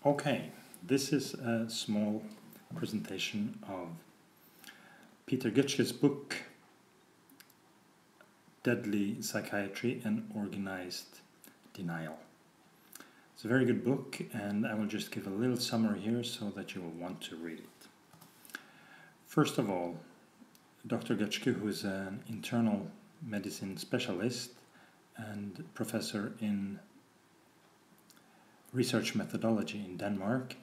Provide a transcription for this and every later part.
Okay, this is a small presentation of Peter Gutschke's book, Deadly Psychiatry and Organized Denial. It's a very good book, and I will just give a little summary here so that you will want to read it. First of all, Dr. Gutschke, who is an internal medicine specialist and professor in research methodology in Denmark,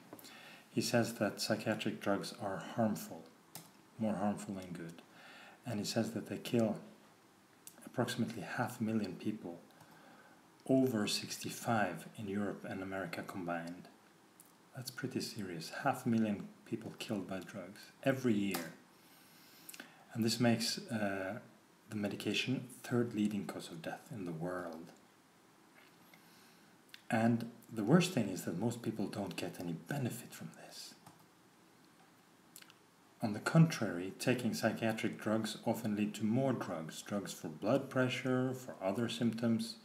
he says that psychiatric drugs are harmful, more harmful than good. And he says that they kill approximately 500,000 people, over 65 in Europe and America combined. That's pretty serious. 500,000 people killed by drugs every year. And this makes the medication third leading cause of death in the world. And the worst thing is that most people don't get any benefit from this. On the contrary, taking psychiatric drugs often lead to more drugs. Drugs for blood pressure, for other symptoms,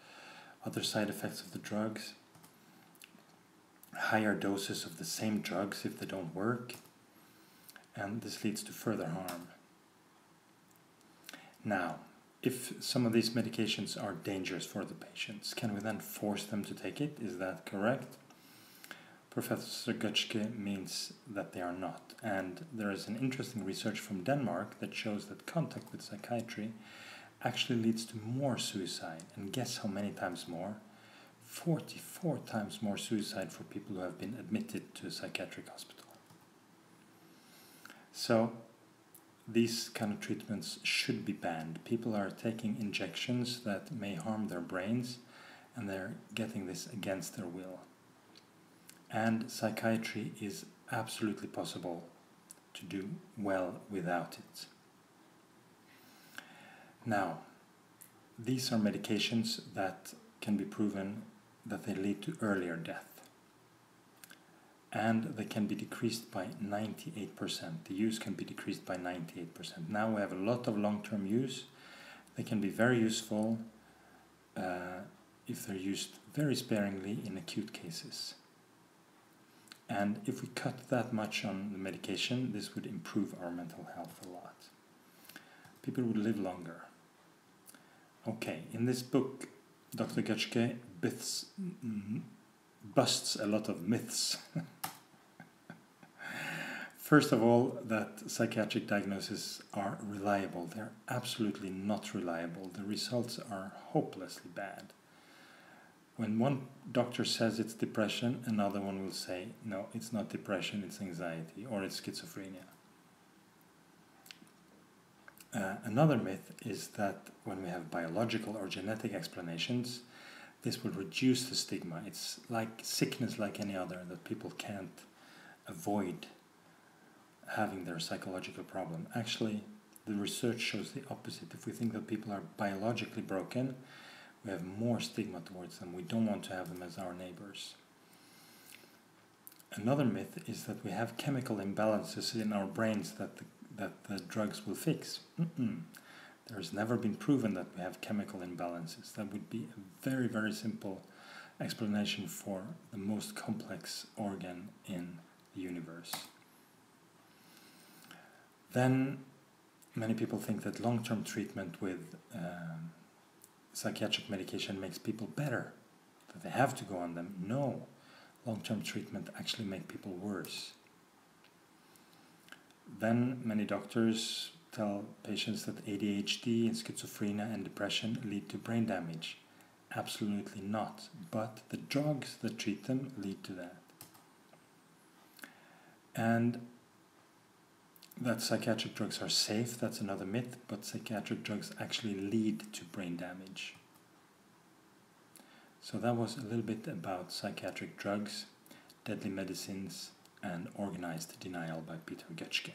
other side effects of the drugs, higher doses of the same drugs if they don't work, and this leads to further harm. Now, if some of these medications are dangerous for the patients, can we then force them to take it? Is that correct? Professor Gutschke means that they are not. And there is an interesting research from Denmark that shows that contact with psychiatry actually leads to more suicide. And guess how many times more? 44 times more suicide for people who have been admitted to a psychiatric hospital. So these kind of treatments should be banned. People are taking injections that may harm their brains, and they're getting this against their will. And psychiatry is absolutely possible to do well without it. Now, these are medications that can be proven that they lead to earlier death. And they can be decreased by 98%. The use can be decreased by 98%. Now we have a lot of long-term use. They can be very useful if they're used very sparingly in acute cases. And if we cut that much on the medication, this would improve our mental health a lot. People would live longer. Okay, in this book, Dr. Gutschke busts a lot of myths. First of all, that psychiatric diagnoses are reliable. They're absolutely not reliable. The results are hopelessly bad. When one doctor says it's depression, another one will say, no, it's not depression, it's anxiety, or it's schizophrenia. Another myth is that when we have biological or genetic explanations, this will reduce the stigma. It's like sickness like any other, that people can't avoid having their psychological problem. Actually, the research shows the opposite. If we think that people are biologically broken, we have more stigma towards them. We don't want to have them as our neighbors. Another myth is that we have chemical imbalances in our brains that the drugs will fix. There's never been proven that we have chemical imbalances. That would be a very, very simple explanation for the most complex organ in the universe. Then many people think that long-term treatment with psychiatric medication makes people better, that they have to go on them. No, long-term treatment actually makes people worse. Then many doctors tell patients that ADHD and schizophrenia and depression lead to brain damage. Absolutely not, but the drugs that treat them lead to that. And that psychiatric drugs are safe, that's another myth, but psychiatric drugs actually lead to brain damage. So that was a little bit about psychiatric drugs, deadly medicines, and organized denial by Peter Gutschke.